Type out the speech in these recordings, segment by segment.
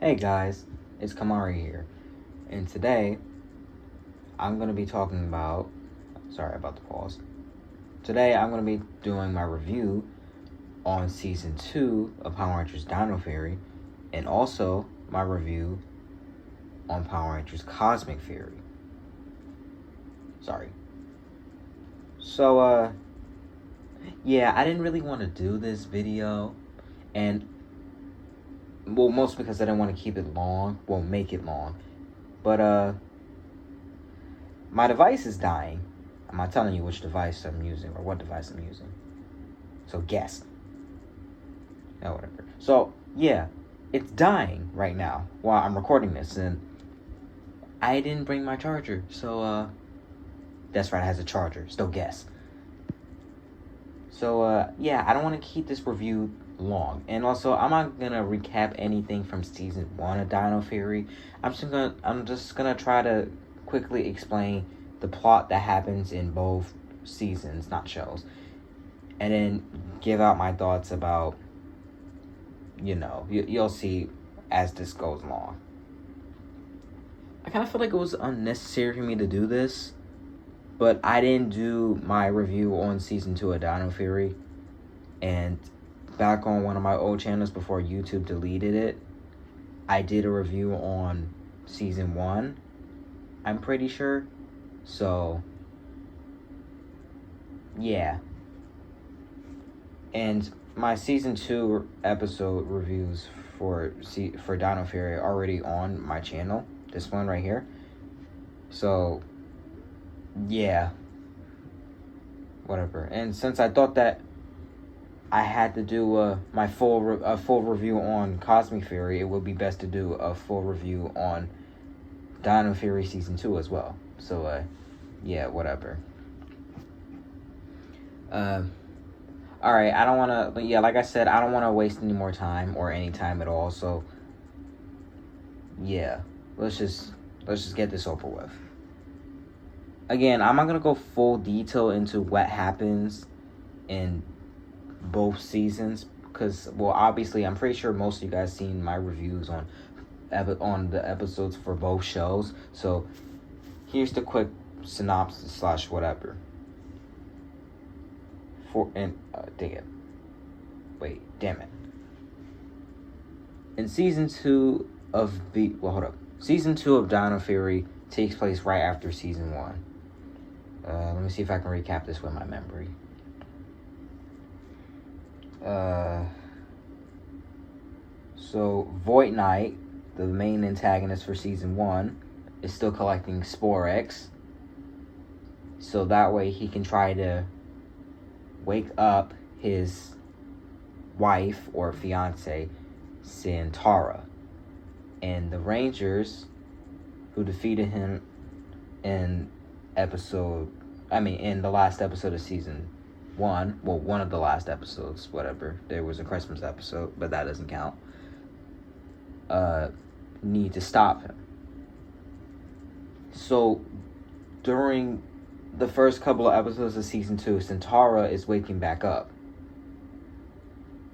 Hey guys, it's Kamari here, and today I'm going to be talking about. Sorry about the pause. Today I'm going to be doing my review on season 2 of Power Rangers Dino Fury, and also my review on Power Rangers Cosmic Fury. Sorry. So, yeah, I didn't really want to do this video, and well, mostly because I didn't want to keep it long, make it long, but my device is dying. I'm not telling you which device I'm using or what device I'm using. So guess. No, whatever. So, yeah, it's dying right now while I'm recording this, and I didn't bring my charger. So, that's right, it has a charger. Still guess. So, yeah, I don't want to keep this review long. And also, I'm not going to recap anything from season 1 of Dino Fury. I'm just gonna try to quickly explain the plot that happens in both seasons, not shows, and then give out my thoughts about, you'll see as this goes along. I kind of feel like it was unnecessary for me to do this, but I didn't do my review on season 2 of Dino Fury, and back on one of my old channels before YouTube deleted it, I did a review on season 1, I'm pretty sure. So, yeah. And my season 2 episode reviews for Dino Fury are already on my channel. This one right here. So, yeah. Whatever. And since I thought that I had to do my full review on Cosmic Fury, it would be best to do a full review on Dino Fury season 2 as well. So, yeah, whatever. Alright, I don't want to, yeah, like I said, I don't want to waste any more time or any time at all. So, yeah, let's just get this over with. Again, I'm not going to go full detail into what happens in both seasons because, well, obviously, I'm pretty sure most of you guys seen my reviews on the episodes for both shows. So, here's the quick synopsis / whatever. Damn it. In season 2 of season 2 of Dino Fury takes place right after season 1. Let me see if I can recap this with my memory. So Void Knight, the main antagonist for season 1, is still collecting Sporex. So that way he can try to wake up his wife or fiance, Santara. And the Rangers who defeated him in the last episode of season 1, well, one of the last episodes, whatever. There was a Christmas episode, but that doesn't count. Need to stop him. So, during the first couple of episodes of season 2, Santara is waking back up.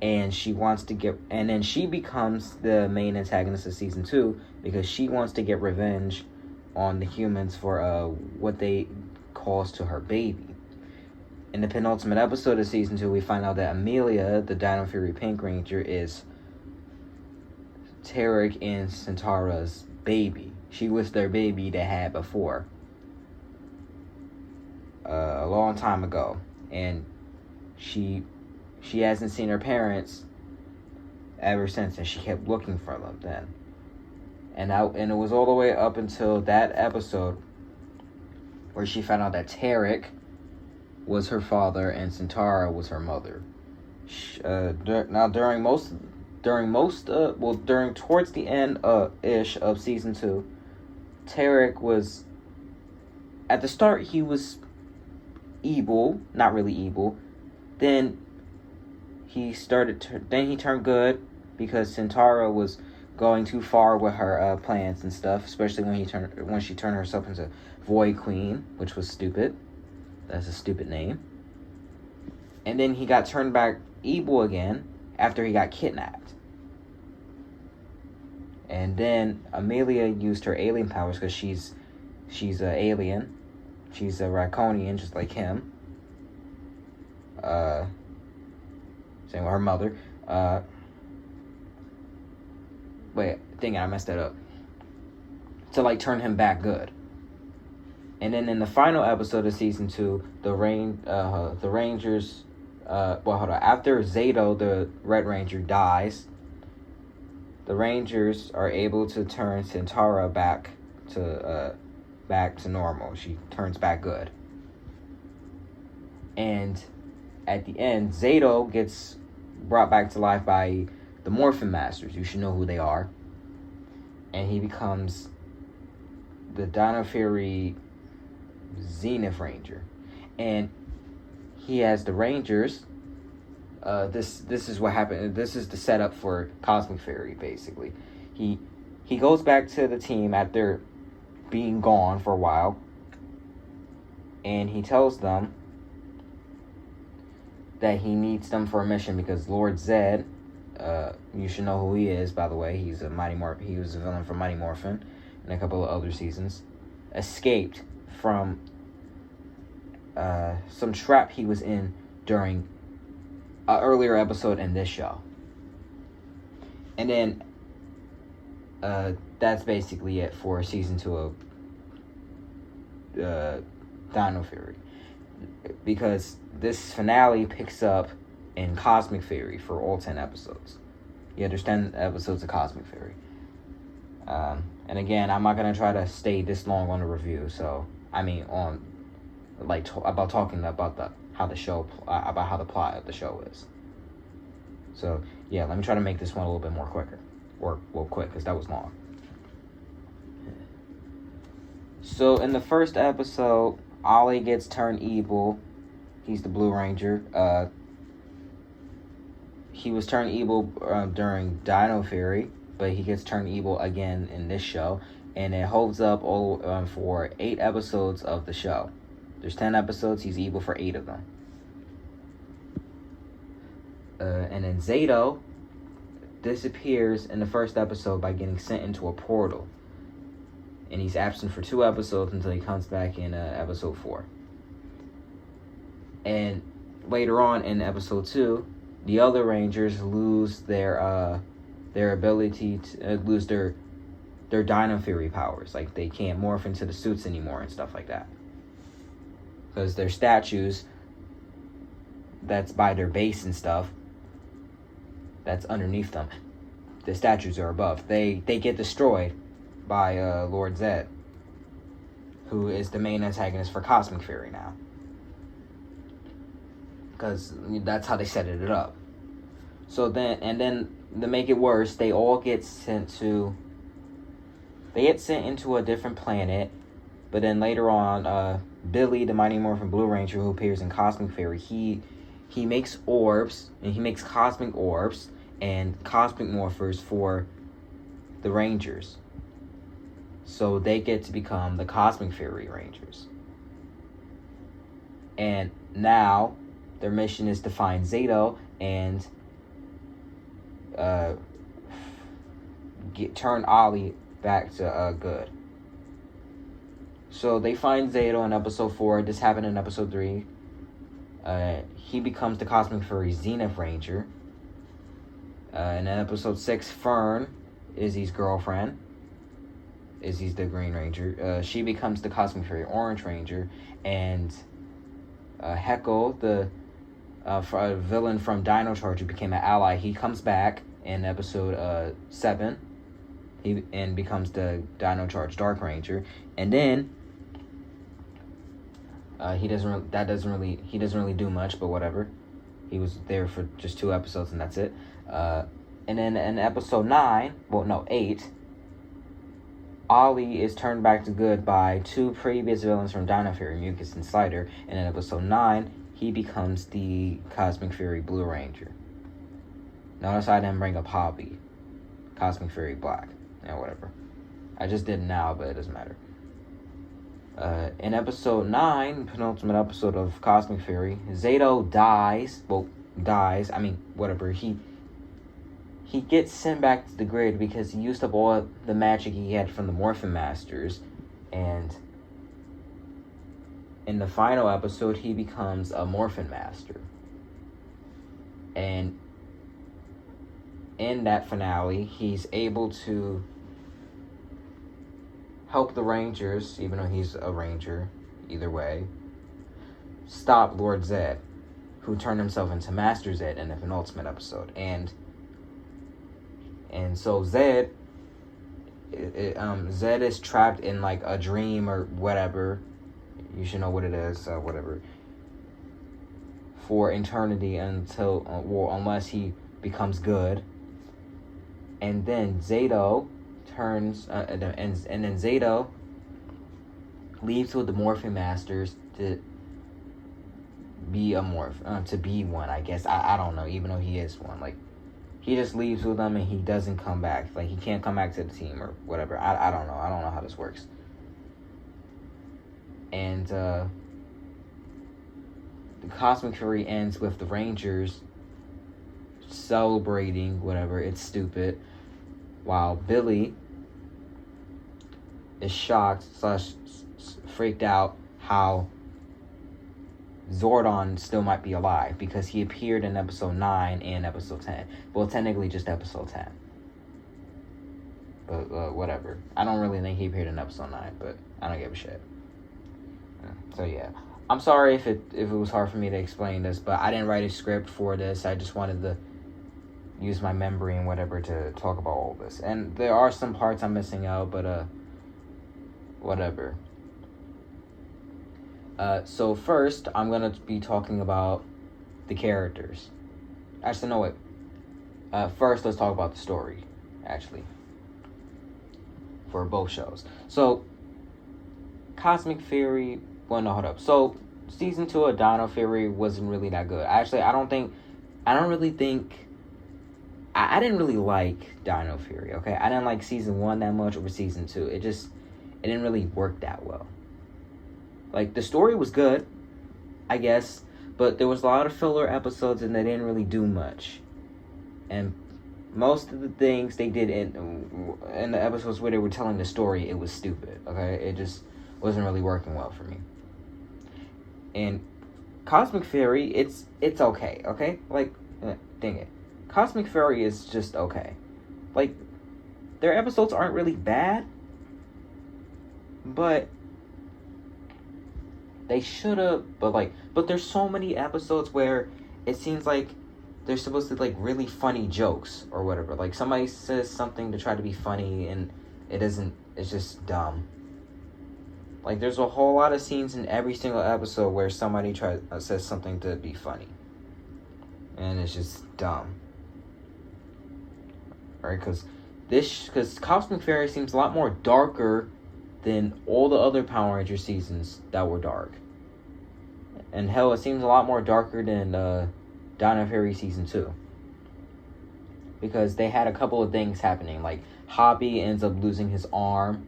And then she becomes the main antagonist of season 2 because she wants to get revenge on the humans for what they caused to her baby. In the penultimate episode of season 2, we find out that Amelia, the Dino Fury Pink Ranger, is Tarek and Santara's baby. She was their baby they had before. A long time ago. And she hasn't seen her parents ever since, and she kept looking for them then. And it was all the way up until that episode where she found out that Tarek was her father and Santara was her mother. Towards the end ish of season 2, Tarek was, at the start he was evil, not really evil. Then he turned good because Santara was going too far with her plans and stuff, especially when she turned herself into Void Queen, which was stupid. That's a stupid name. And then he got turned back evil again after he got kidnapped. And then Amelia used her alien powers because she's an alien. She's a Raccoonian, just like him. Same with her mother. Wait, dang it, I messed that up. To like turn him back good. And then in the final episode of season 2, the Rangers. After Zato, the Red Ranger, dies, the Rangers are able to turn Centara back to normal. She turns back good. And at the end, Zato gets brought back to life by the Morphin Masters. You should know who they are. And he becomes the Dino Fury Zenith Ranger. And he has the Rangers. This is what happened. This is the setup for Cosmic Fury, basically. He goes back to the team after being gone for a while. And he tells them that he needs them for a mission because Lord Zed, you should know who he is, by the way. He's a he was a villain from Mighty Morphin and a couple of other seasons. Escaped from some trap he was in during an earlier episode in this show. And then that's basically it for season 2 of Dino Fury. Because this finale picks up in Cosmic Fury for all 10 episodes. Yeah, there's 10 episodes of Cosmic Fury. And again, I'm not going to try to stay this long on the review. So, I mean, on about talking about how the plot of the show is. So, yeah, let me try to make this one a little bit more quicker. Quick, because that was long. So, in the first episode, Ollie gets turned evil. He's the Blue Ranger. He was turned evil during Dino Fury, but he gets turned evil again in this show. And it holds up all for 8 episodes of the show. There's 10 episodes. He's evil for 8 of them. And then Zato disappears in the first episode by getting sent into a portal. And he's absent for 2 episodes until he comes back in episode 4. And later on in episode 2, the other Rangers lose their ability to lose their Dino Fury powers. Like, they can't morph into the suits anymore and stuff like that. Because their statues, that's by their base and stuff, that's underneath them. The statues are above. They get destroyed by Lord Zed, who is the main antagonist for Cosmic Fury now. Because that's how they set it up. So then to make it worse, they all get sent into a different planet. But then later on, Billy, the Mighty Morphin Blue Ranger, who appears in Cosmic Fury, he makes orbs, and he makes cosmic orbs and cosmic morphers for the Rangers. So they get to become the Cosmic Fury Rangers. And now their mission is to find Zato and turn Ollie back to good. So they find Zato in episode 4. This happened in episode 3. He becomes the Cosmic Fury Zenith Ranger. In episode 6, Fern, Izzy's girlfriend, Izzy's the Green Ranger. She becomes the Cosmic Fury Orange Ranger. And Heckle, the villain from Dino Charge, who became an ally, he comes back in episode 7. He becomes the Dino Charge Dark Ranger. And then he doesn't really do much, but whatever. He was there for just 2 episodes and that's it. And then in episode 8, Ollie is turned back to good by 2 previous villains from Dino Fury, Mucus and Slider. And in episode 9, he becomes the Cosmic Fury Blue Ranger. Notice I didn't bring up Hobby. Cosmic Fury Black. Yeah, whatever. I just did now, but it doesn't matter. In episode 9, penultimate episode of Cosmic Fury, Zato dies. Well, dies. I mean, whatever. He he gets sent back to the grid because he used up all the magic he had from the Morphin Masters, and in the final episode, he becomes a Morphin Master. And in that finale, he's able to help the Rangers, even though he's a Ranger, either way, stop Lord Zed, who turned himself into Master Zed in the penultimate episode. And so Zed is trapped in like a dream or whatever. You should know what it is, whatever. For eternity until, unless he becomes good. And then Zato turns, and then Zato leaves with the Morphin Masters to be a to be one, I guess. I don't know, even though he is one. Like, he just leaves with them and he doesn't come back. Like, he can't come back to the team or whatever. I don't know. I don't know how this works. And the Cosmic Fury ends with the Rangers celebrating whatever. It's stupid. While Billy is shocked / freaked out how Zordon still might be alive, because he appeared in episode 9 and episode 10. Well, technically just episode 10. But whatever. I don't really think he appeared in episode 9, but I don't give a shit. So yeah. I'm sorry if it was hard for me to explain this, but I didn't write a script for this. I just wanted to use my memory and whatever to talk about all this. And there are some parts I'm missing out, but whatever. So first, I'm going to be talking about the characters. Actually, no, wait. First, let's talk about the story, actually, for both shows. So, Cosmic Fury... Well, no, hold up. So, Season 2 of Dino Fury wasn't really that good. Actually, I didn't really like Dino Fury, okay? I didn't like Season 1 that much over Season 2. It didn't really work that well. Like, the story was good, I guess, but there was a lot of filler episodes and they didn't really do much. And most of the things they did in the episodes where they were telling the story, it was stupid, okay? It just wasn't really working well for me. And Cosmic Fury, it's okay, okay? Like, dang it. Cosmic Fury is just okay. Like, their episodes aren't really bad, but they should have, but there's so many episodes where it seems like they're supposed to, like, really funny jokes or whatever. Like, somebody says something to try to be funny and it isn't, it's just dumb. Like, there's a whole lot of scenes in every single episode where somebody says something to be funny. And it's just dumb. Right? Because Cosmic Fury seems a lot more darker than all the other Power Ranger seasons that were dark. And hell, it seems a lot more darker than Dino Fury Season 2. Because they had a couple of things happening. Like, Hobby ends up losing his arm.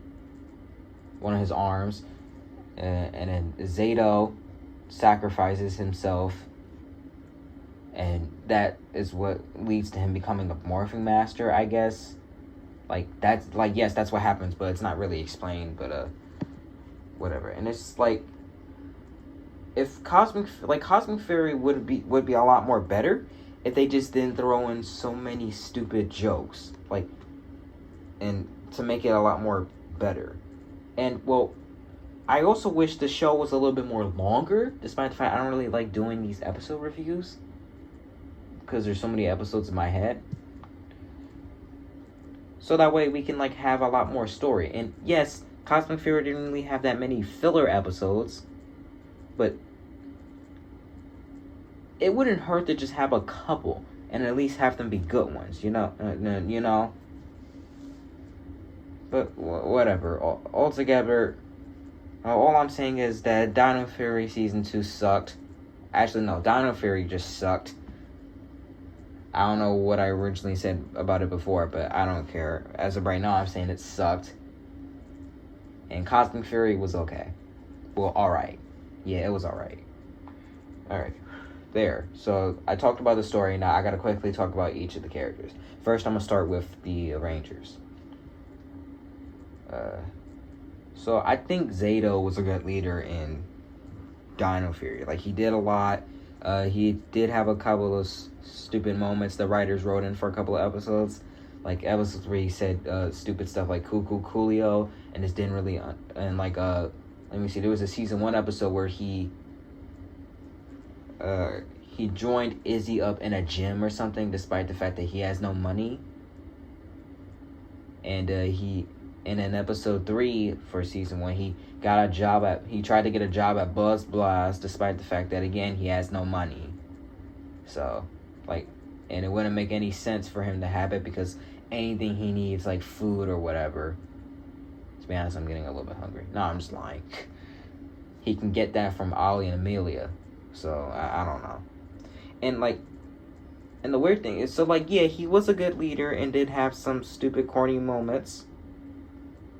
One of his arms. And then Zato sacrifices himself. And that is what leads to him becoming a Morphing Master, I guess. Yes, that's what happens, but it's not really explained, but whatever. And it's like, if Cosmic Fury would be a lot more better if they just didn't throw in so many stupid jokes, like, and to make it a lot more better. And well, I also wish the show was a little bit more longer, despite the fact I don't really like doing these episode reviews because there's so many episodes in my head. So that way we can, like, have a lot more story. And yes, Cosmic Fury didn't really have that many filler episodes, but it wouldn't hurt to just have a couple and at least have them be good ones, you know? But whatever. Altogether, all I'm saying is that Dino Fury Season 2 sucked. Actually, no, Dino Fury just sucked. I don't know what I originally said about it before, but I don't care. As of right now, I'm saying it sucked. And Cosmic Fury was okay. Well, alright. Yeah, it was alright. Alright. there. So I talked about the story. Now I gotta quickly talk about each of the characters. First, I'm gonna start with the Rangers. So I think Zato was a good leader in Dino Fury. Like, he did a lot. He did have a couple of stupid moments the writers wrote in for a couple of episodes. Like episodes where he said stupid stuff like Coolio, and this didn't really and like let me see, there was a season 1 episode where he joined Izzy up in a gym or something despite the fact that he has no money. And in episode 3 for season 1, he tried to get a job at Buzz Blast despite the fact that, again, he has no money. So, like, and it wouldn't make any sense for him to have it because anything he needs, like food or whatever. To be honest, I'm getting a little bit hungry. No, I'm just lying. He can get that from Ollie and Amelia. So, I don't know. And the weird thing is, so, like, yeah, he was a good leader and did have some stupid, corny moments.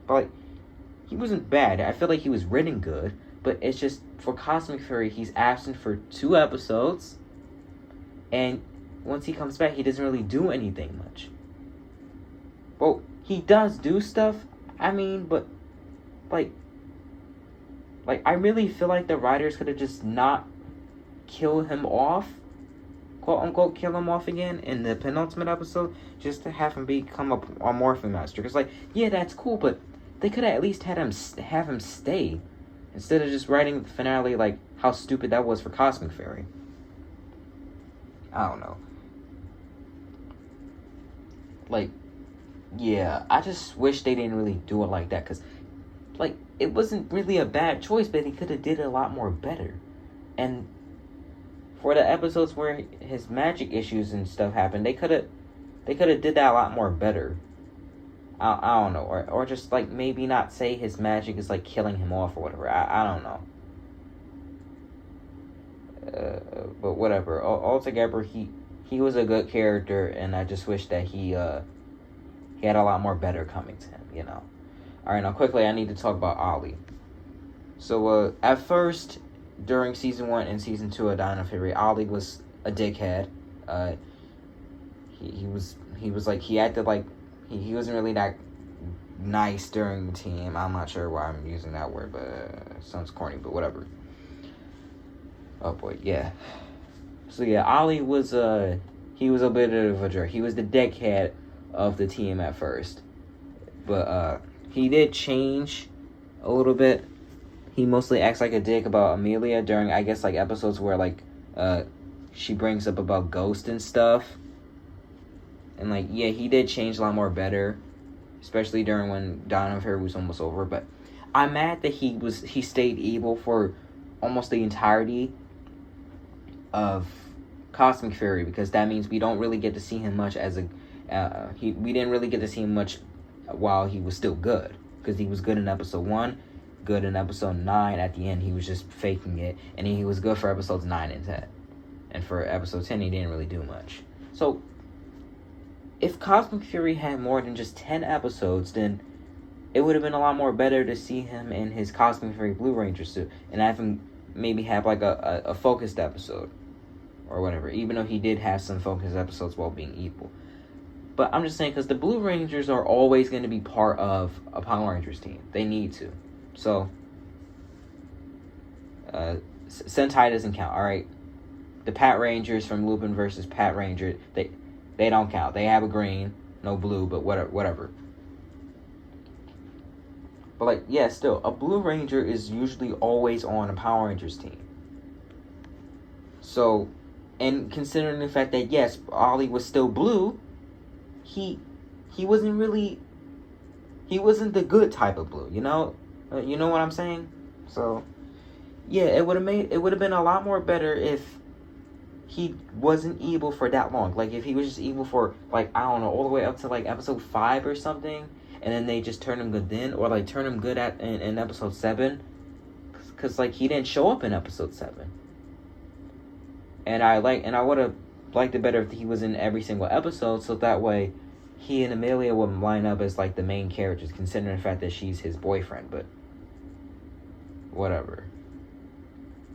But, like, he wasn't bad. I feel like he was written good. But it's just, for Cosmic Fury, he's absent for 2 episodes. And once he comes back, he doesn't really do anything much. Well, he does do stuff. I mean, but, like, I really feel like the writers could have just not kill him off, quote unquote, kill him off again in the penultimate episode, just to have him become a Morphin Master. Because, like, yeah, that's cool, but they could have at least have him stay instead of just writing the finale like how stupid that was for Cosmic Fury. I don't know. Like, yeah, I just wish they didn't really do it like that, because, like, it wasn't really a bad choice, but they could have did it a lot more better. And for the episodes where his magic issues and stuff happened, they could have did that a lot more better. I don't know, or just, like, maybe not say his magic is, like, killing him off or whatever. I don't know. But whatever. Altogether, he was a good character, and I just wish that he had a lot more better coming to him, you know. Alright, now quickly, I need to talk about Ollie. So, at first, during season 1 and season 2 of Dino Fury, Ollie was a dickhead. He was like, he acted like he wasn't really that nice during the team. I'm not sure why I'm using that word, but it sounds corny, but whatever. Oh boy, yeah. So yeah, Ollie was he was a bit of a jerk. He was the dickhead of the team at first, but he did change a little bit. He mostly acts like a dick about Amelia during, I guess, like, episodes where, like, she brings up about Ghost and stuff. And, like, yeah, he did change a lot more better, especially during when Dino Fury was almost over. But I'm mad that he stayed evil for almost the entirety of Cosmic Fury, because that means we don't really get to see him much as a we didn't really get to see him much while he was still good, because he was good in episode 1, good in episode 9. At the end, he was just faking it, and he was good for episodes 9 and 10, and for episode 10 he didn't really do much. So if Cosmic Fury had more than just 10 episodes, then it would have been a lot more better to see him in his Cosmic Fury Blue Ranger suit and have him maybe have like a focused episode or whatever, even though he did have some focused episodes while being evil. But I'm just saying, because the Blue Rangers are always going to be part of a Power Rangers team. They need to. So, Sentai doesn't count, alright? The Pat Rangers from Lupin versus Pat Ranger, they don't count. They have a green, no blue, but whatever. But, like, yeah, still, a Blue Ranger is usually always on a Power Rangers team. So, and considering the fact that, yes, Ollie was still blue, he wasn't really, he wasn't the good type of blue, you know? You know what I'm saying? So, yeah, it would have been a lot more better if he wasn't evil for that long. Like, if he was just evil for, like, I don't know, all the way up to, like, episode 5 or something, and then they just turn him good then, or, like, turn him good in episode 7, because, like, he didn't show up in episode 7. And I would have liked it better if he was in every single episode, so that way he and Amelia would line up as, like, the main characters, considering the fact that she's his boyfriend, but whatever.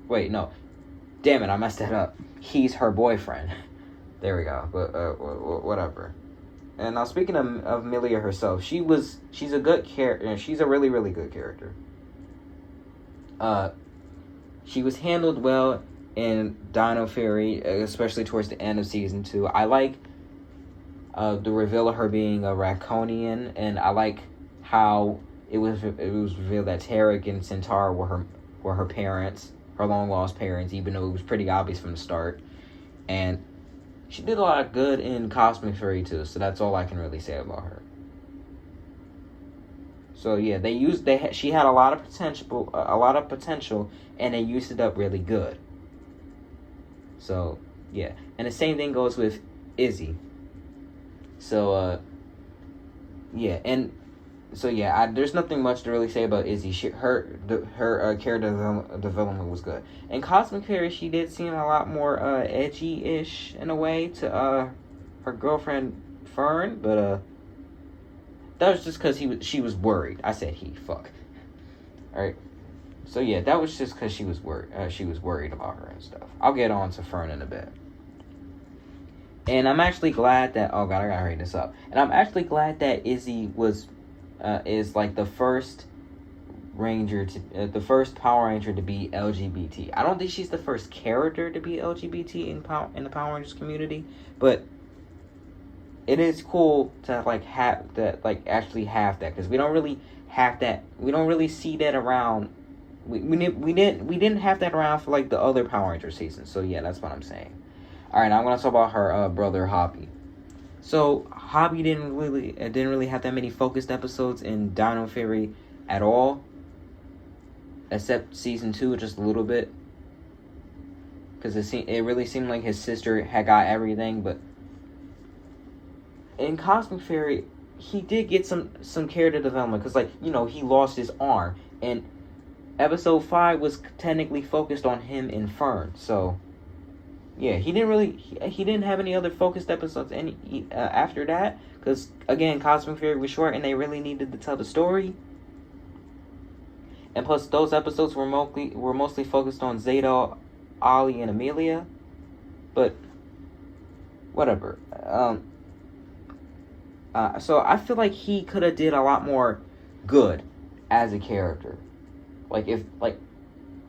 Wait, no. Damn it, I messed that up. he's her boyfriend. There we go. But whatever. And now speaking of Milia herself, she's a good character. She's a really, really good character. She was handled well in Dino Fury, especially towards the end of season 2. I like the reveal of her being a Raccoonian, and I like how it was revealed that Tarek and Centaur were her parents, her long lost parents, even though it was pretty obvious from the start. And she did a lot of good in Cosmic Fury too, so that's all I can really say about her. So yeah, she had a lot of potential, and they used it up really good. So yeah, and the same thing goes with Izzy. So there's nothing much to really say about Izzy. Her character development was good. In Cosmic Fury, she did seem a lot more edgy-ish in a way to her girlfriend Fern, but that was just because she was worried. I said he, fuck. All right. So yeah, that was just because she was worried. She was worried about her and stuff. I'll get on to Fern in a bit. And I'm actually glad that I gotta hurry this up. And I'm actually glad that Izzy is like the first Ranger the first Power Ranger to be LGBT. I don't think she's the first character to be LGBT in the Power Rangers community, but it is cool to have that, actually have that, because we don't really have that. We don't really see that around. We didn't have that around for the other Power Ranger seasons. So yeah, that's what I'm saying. All right, now I'm gonna talk about her brother Hobby. So Hobby didn't really have that many focused episodes in Dino Fury at all, except season 2, just a little bit, because it really seemed like his sister had got everything. But in Cosmic Fury, he did get some character development, because he lost his arm, and episode 5 was technically focused on him and Fern. So yeah, he didn't have any other focused episodes after that, because again, Cosmic Fury was short and they really needed to tell the story. And plus, those episodes were mostly focused on Zeta, Ollie, and Amelia. But whatever. So I feel like he could have did a lot more good as a character.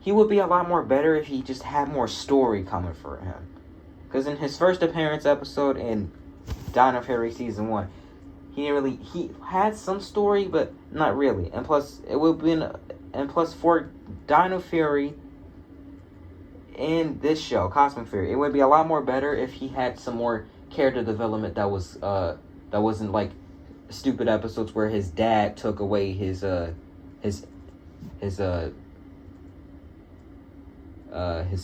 He would be a lot more better if he just had more story coming for him. Because in his first appearance episode in Dino Fury Season 1, he had some story, but not really. And plus, for Dino Fury in this show, Cosmic Fury, it would be a lot more better if he had some more character development that wasn't stupid episodes where his dad took away his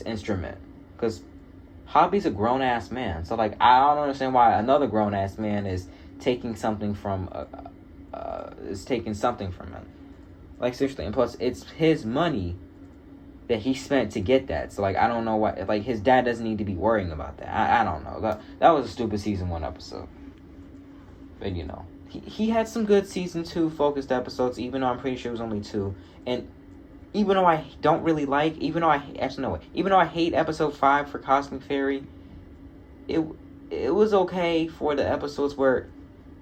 instrument. Because Hobby's a grown-ass man, so I don't understand why another grown-ass man is taking something from him. Seriously. And plus, it's his money that he spent to get that. So I don't know why. His dad doesn't need to be worrying about that. I don't know. That was a stupid season 1 episode. But he had some good season 2 focused episodes, even though I'm pretty sure it was only 2. And even though I don't really even though I hate episode 5 for Cosmic Fury, it was okay for the episodes where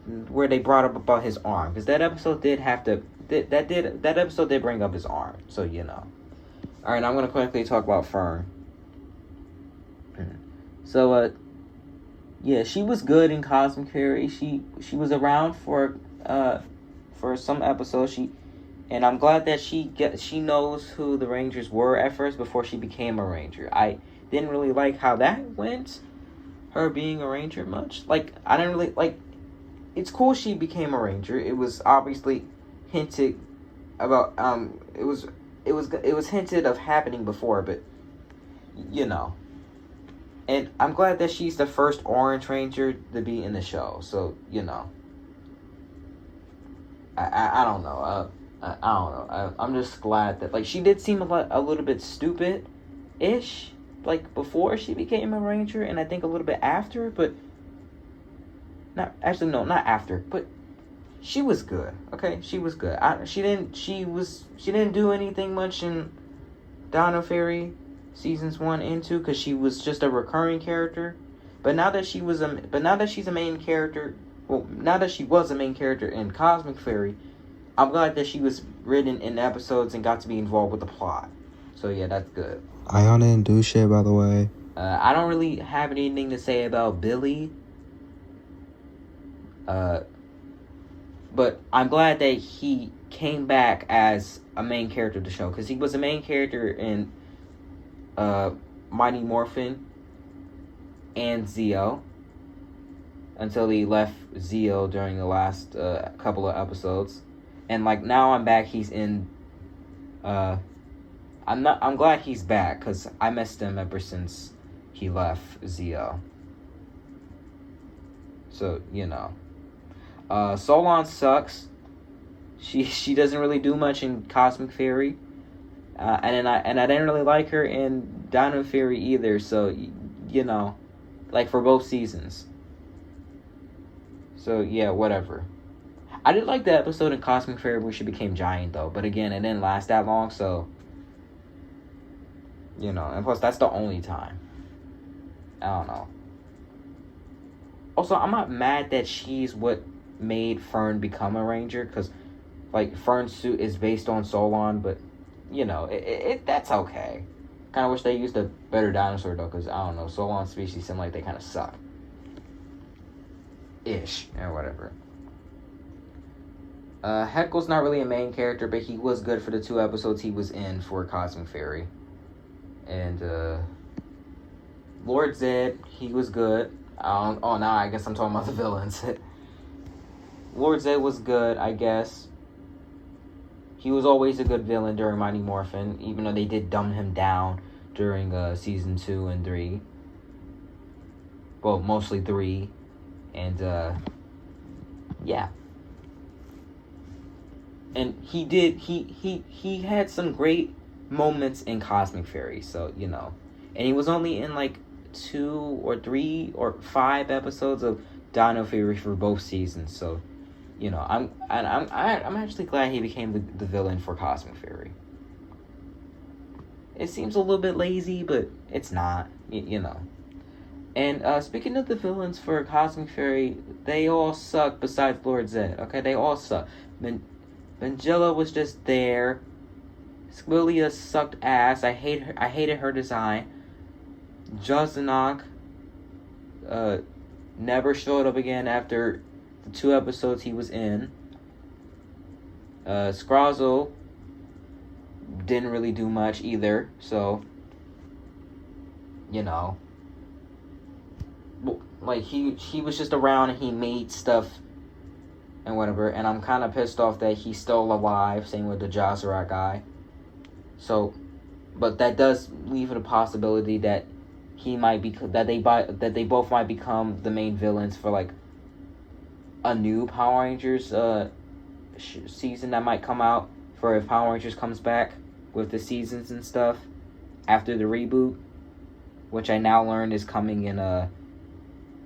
they brought up about his arm, because that episode did bring up his arm. So all right, I'm gonna quickly talk about Fern. So yeah, she was good in Cosmic Fury. She was around for some episodes. And I'm glad that she knows who the Rangers were at first before she became a Ranger. I didn't really like how that went, her being a Ranger much. I didn't really it's cool she became a Ranger. It was obviously hinted about it was hinted of happening before, but and I'm glad that she's the first Orange Ranger to be in the show. So I don't know. I don't know. I'm just glad that she did seem a little bit stupid-ish, before she became a Ranger, and I think a little bit after, but not after, but she was good. Okay, she was good. She didn't do anything much in Dino Fury, seasons 1 and 2 because she was just a recurring character. But now that she's a main character, well, now that she was a main character in Cosmic Fairy, I'm glad that she was written in episodes and got to be involved with the plot. So yeah, that's good. Ion didn't do shit, by the way. I don't really have anything to say about Billy. But I'm glad that he came back as a main character of the show, because he was a main character in Mighty Morphin and Zeo until he left Zeo during the last couple of episodes. And like now I'm back, he's in I'm glad he's back, because I missed him ever since he left Zeo. So, you know. Solon sucks. She doesn't really do much in Cosmic Fairy. And I didn't really like her in Dino Fury either, so you know, like for both seasons. So yeah, whatever. I did like the episode in Cosmic Fairy where she became giant though, but again, it didn't last that long, so you know, and plus that's the only time. I don't know. Also, I'm not mad that she's what made Fern become a ranger, because like Fern's suit is based on Solon, but you know, it that's okay. Kind of wish they used a better dinosaur though, because I don't know, Solon species seem like they kind of suck ish or whatever. Heckle's not really a main character, but he was good for the 2 episodes he was in for Cosmic Fairy. And Lord Zed, he was good. Now I guess I'm talking about the villains. Lord Zed was good, I guess. He was always a good villain during Mighty Morphin, even though they did dumb him down during season 2 and 3. Well, mostly 3. And yeah. And he had some great moments in Cosmic Fairy, so you know. And he was only in like 2 or 3 or 5 episodes of Dino Fury for both seasons, so you know, I'm actually glad he became the villain for Cosmic Fairy. It seems a little bit lazy, but it's not, you know. And speaking of the villains for Cosmic Fairy, they all suck besides Lord Zed. Okay, they all suck. Mangilla was just there. Squillia sucked ass. I hated her design. Juzanok never showed up again after the 2 episodes he was in. Scrozzle didn't really do much either, so you know, like he was just around and he made stuff and whatever, and I'm kind of pissed off that he's still alive. Same with the Jazarak guy. So, but that does leave it a possibility that he might be that they both might become the main villains for like a new Power Rangers season that might come out for if Power Rangers comes back with the seasons and stuff after the reboot, which I now learned is coming in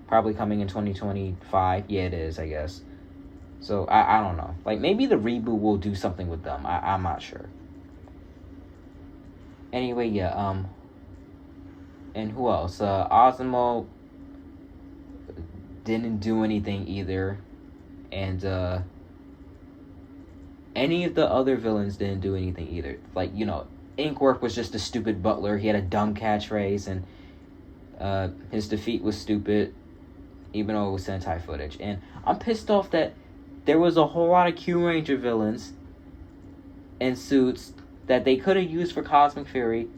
probably coming in 2025. Yeah, it is, I guess. So I don't know. Like maybe the reboot will do something with them. I'm not sure. Anyway, yeah. And who else? Osmo didn't do anything either, and any of the other villains didn't do anything either. Like, you know, Inkwork was just a stupid butler. He had a dumb catchphrase, and his defeat was stupid, even though it was Sentai footage. And I'm pissed off that there was a whole lot of Q Ranger villains in suits that they could have used for Cosmic Fury,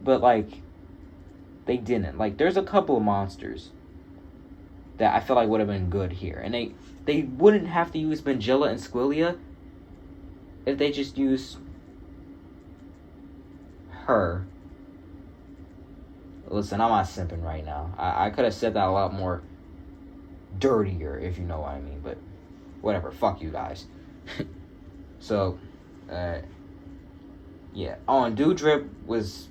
but like they didn't. Like there's a couple of monsters that I feel like would have been good here, and they wouldn't have to use Mangilla and Squillia if they just use her. Listen, I'm not simping right now. I could have said that a lot more dirtier, if you know what I mean, but whatever, fuck you guys. So yeah. And Doudrip was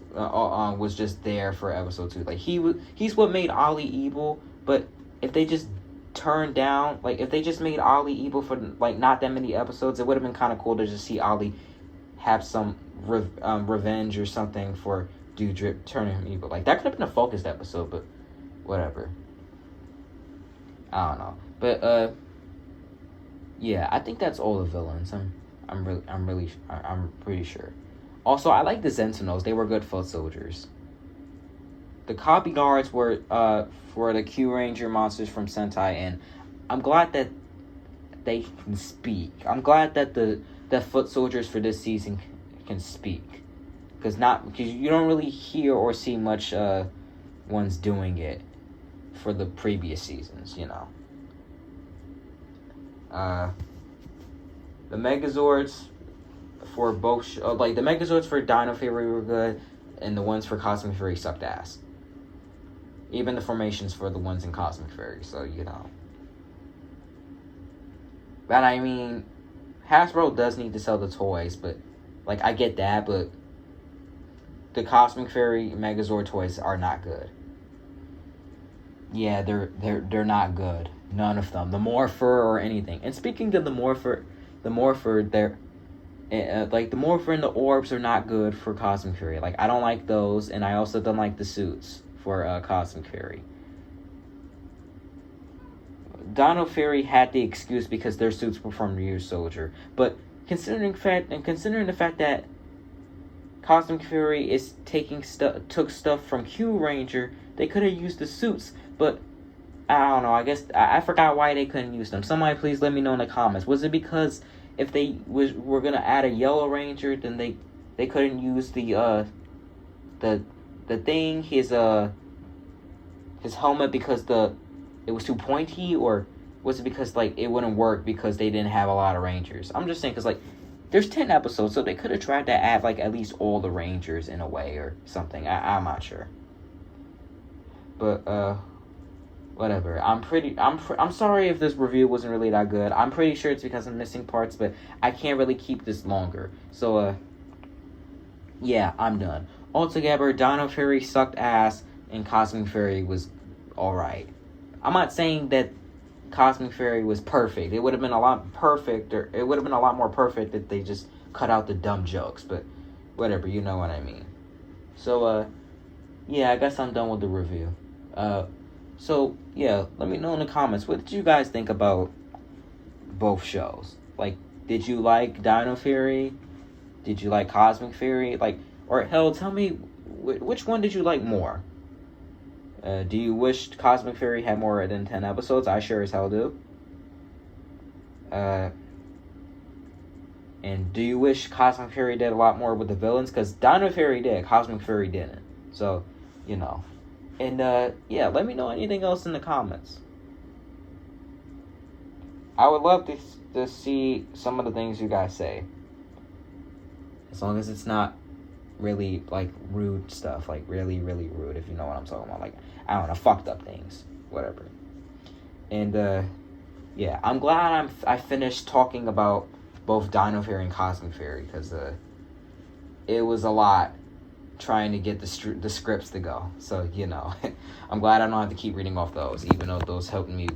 just there for episode 2. Like he's what made Ollie evil, but if they just turned down, like if they just made Ollie evil for like not that many episodes, it would have been kind of cool to just see Ollie have some revenge or something for Drip turning him evil. Like, that could have been a focused episode, but whatever. I don't know. But yeah, I think that's all the villains. I'm pretty sure. Also, I like the Sentinels. They were good foot soldiers. The copy guards were for the Q Ranger monsters from Sentai, and I'm glad that they can speak. I'm glad that the foot soldiers for this season can speak, because you don't really hear or see much ones doing it for the previous seasons, you know. The Megazords for both the Megazords for Dino Fury were good, and the ones for Cosmic Fury sucked ass. Even the formations for the ones in Cosmic Fury, so you know. But I mean, Hasbro does need to sell the toys, but like, I get that, but the Cosmic Fury Megazord toys are not good. Yeah, they're not good. None of them. The Morpher or anything. And speaking of the Morpher, they're like, the Morpher and the orbs are not good for Cosmic Fury. Like, I don't like those, and I also don't like the suits for Cosmic Fury. Dino Fury had the excuse because their suits were from Ryu Soldier, but considering the fact that Cosmic Fury is took stuff from Q Ranger, they could have used the suits, but I don't know. I guess I forgot why they couldn't use them. Somebody please let me know in the comments. Was it because if they were gonna add a Yellow Ranger, then they couldn't use the thing, his helmet, because it was too pointy, or was it because like it wouldn't work because they didn't have a lot of Rangers? I'm just saying, because like, there's 10 episodes, so they could have tried to add like at least all the Rangers in a way or something. I'm not sure. But whatever. I'm sorry if this review wasn't really that good. I'm pretty sure it's because I'm missing parts, but I can't really keep this longer. So yeah, I'm done. Altogether, Dino Fury sucked ass, and Cosmic Fury was alright. I'm not saying that Cosmic Fury was perfect. It would have been a lot more perfect if they just cut out the dumb jokes, but whatever, you know what I mean. So yeah, I guess I'm done with the review. So yeah, let me know in the comments, what did you guys think about both shows? Like, did you like Dino Fury? Did you like Cosmic Fury? Like, or hell, tell me, which one did you like more? Do you wish Cosmic Fury had more than 10 episodes? I sure as hell do. And do you wish Cosmic Fury did a lot more with the villains? Because Dino Fury did, Cosmic Fury didn't. So, you know. And yeah, let me know anything else in the comments. I would love to see some of the things you guys say. As long as it's not really like rude stuff, like really rude, if you know what I'm talking about. Like, I don't know, fucked up things, whatever. And yeah, I'm glad I finished talking about both Dino Fury and Cosmic Fury, because it was a lot trying to get the scripts to go. So, you know, I'm glad I don't have to keep reading off those, even though those helped me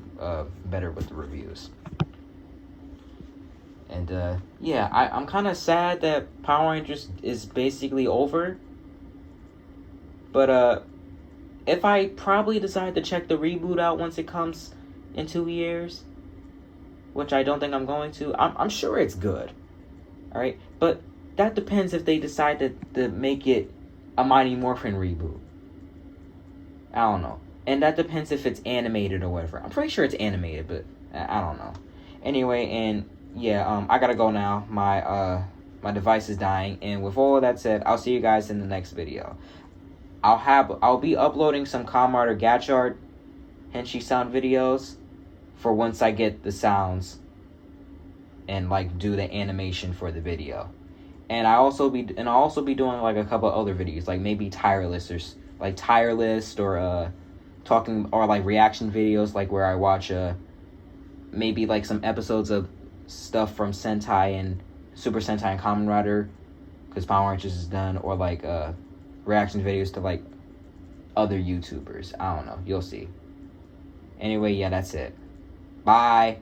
better with the reviews. And yeah, I'm kind of sad that Power Rangers is basically over. But if I probably decide to check the reboot out once it comes in 2 years, which I don't think I'm going to, I'm sure it's good. Alright? But that depends if they decide to make it a Mighty Morphin reboot. I don't know. And that depends if it's animated or whatever. I'm pretty sure it's animated, but I don't know. Anyway, and yeah, I gotta go now. My device is dying, and with all of that said, I'll see you guys in the next video. I'll be uploading some Comrade or Gatchard Henshi sound videos for once I get the sounds and like do the animation for the video. And I'll also be doing like a couple other videos, like maybe tireless or talking, or like reaction videos, like where I watch maybe like some episodes of stuff from Sentai and Super Sentai and Kamen Rider, because Power Rangers is done, or like reaction videos to like other YouTubers. I don't know, you'll see. Anyway, yeah, that's it. Bye.